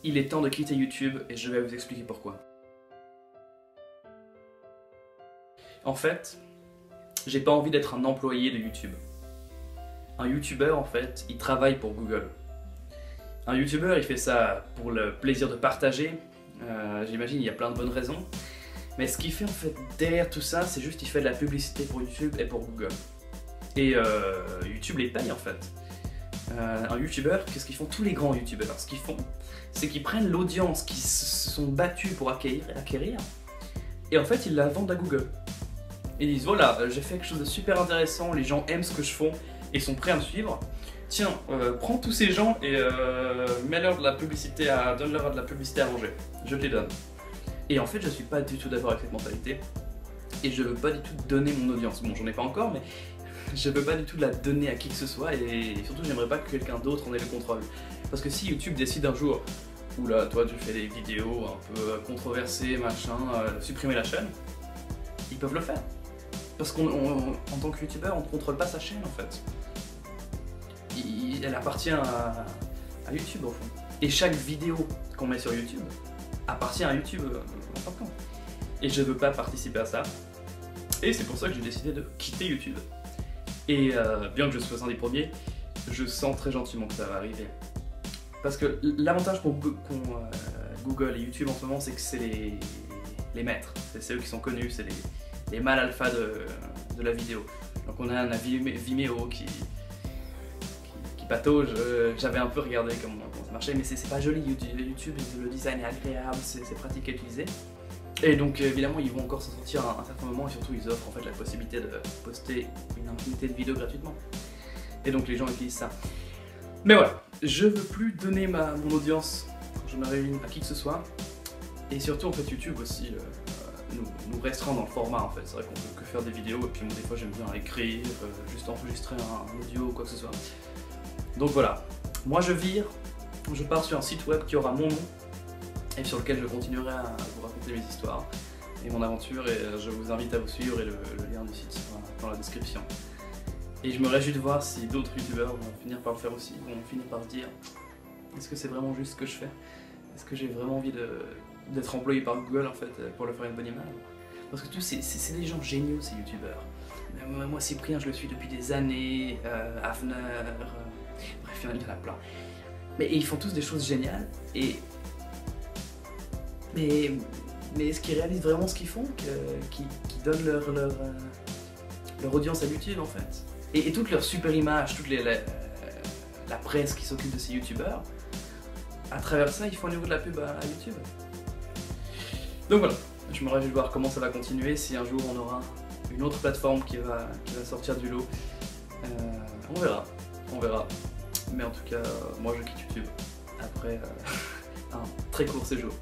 il est temps de quitter YouTube et je vais vous expliquer pourquoi. En fait, j'ai pas envie d'être un employé de YouTube. Un YouTuber, en fait, il travaille pour Google. Un YouTuber, il fait ça pour le plaisir de partager. J'imagine, il y a plein de bonnes raisons. Mais ce qu'il fait, en fait, derrière tout ça, c'est juste qu'il fait de la publicité pour YouTube et pour Google. Et YouTube les paye, en fait. Un YouTuber, qu'est-ce qu'ils font tous les grands YouTubers? Ce qu'ils font, c'est qu'ils prennent l'audience qu'ils se sont battus pour acquérir, et en fait, ils la vendent à Google. Ils disent, voilà, j'ai fait quelque chose de super intéressant, les gens aiment ce que je fais et sont prêts à me suivre. Tiens, prends tous ces gens et mets-leur de la publicité donne-leur de la publicité à manger. Je te les donne. Et en fait, je suis pas du tout d'accord avec cette mentalité. Et je veux pas du tout donner mon audience. Bon, j'en ai pas encore, mais je veux pas du tout la donner à qui que ce soit. Et surtout, j'aimerais pas que quelqu'un d'autre en ait le contrôle. Parce que si YouTube décide un jour, oula, toi tu fais des vidéos un peu controversées, machin, supprimer la chaîne, ils peuvent le faire. Parce qu'en tant que YouTuber, on ne contrôle pas sa chaîne en fait. Elle appartient à YouTube au fond. Et chaque vidéo qu'on met sur YouTube appartient à YouTube en tant que tel. Et je veux pas participer à ça. Et c'est pour ça que j'ai décidé de quitter YouTube. Et bien que je sois un des premiers, je sens très gentiment que ça va arriver. Parce que l'avantage pour Google et YouTube en ce moment, c'est que c'est les maîtres. C'est eux qui sont connus, c'est les mâles alpha de la vidéo. Donc on a un Vimeo qui patauge. J'avais un peu regardé comment ça marchait, mais c'est pas joli. YouTube, le design est agréable, c'est pratique à utiliser. Et donc évidemment ils vont encore s'en sortir à un certain moment, et surtout ils offrent en fait la possibilité de poster une infinité de vidéos gratuitement. Et donc les gens utilisent ça. Mais voilà, je veux plus donner mon audience quand je me réunis à qui que ce soit. Et surtout en fait YouTube aussi nous restreint dans le format en fait. C'est vrai qu'on peut que faire des vidéos, et puis moi des fois j'aime bien écrire, juste enregistrer un audio ou quoi que ce soit. Donc voilà, moi je vire, je pars sur un site web qui aura mon nom et sur lequel je continuerai à vous raconter mes histoires et mon aventure, et je vous invite à vous suivre, et le lien du site sera dans la description. Et je me réjouis de voir si d'autres youtubeurs vont finir par le faire aussi, vont finir par se dire est-ce que c'est vraiment juste ce que je fais? Est-ce que j'ai vraiment envie d'être employé par Google en fait pour leur faire une bonne image? Parce que tous c'est des gens géniaux ces youtubeurs. Moi Cyprien je le suis depuis des années, Hafner, bref il y en a plein. Mais ils font tous des choses géniales, mais est-ce qu'ils réalisent vraiment ce qu'ils font, qu'ils donnent leur audience à YouTube en fait? Et toute leur super image, toute la presse qui s'occupe de ces youtubeurs, à travers ça, ils font au niveau de la pub à YouTube. Donc voilà, je me réjouis de voir comment ça va continuer, si un jour on aura une autre plateforme qui va sortir du lot. On verra. Mais en tout cas, moi je quitte YouTube après un très court séjour.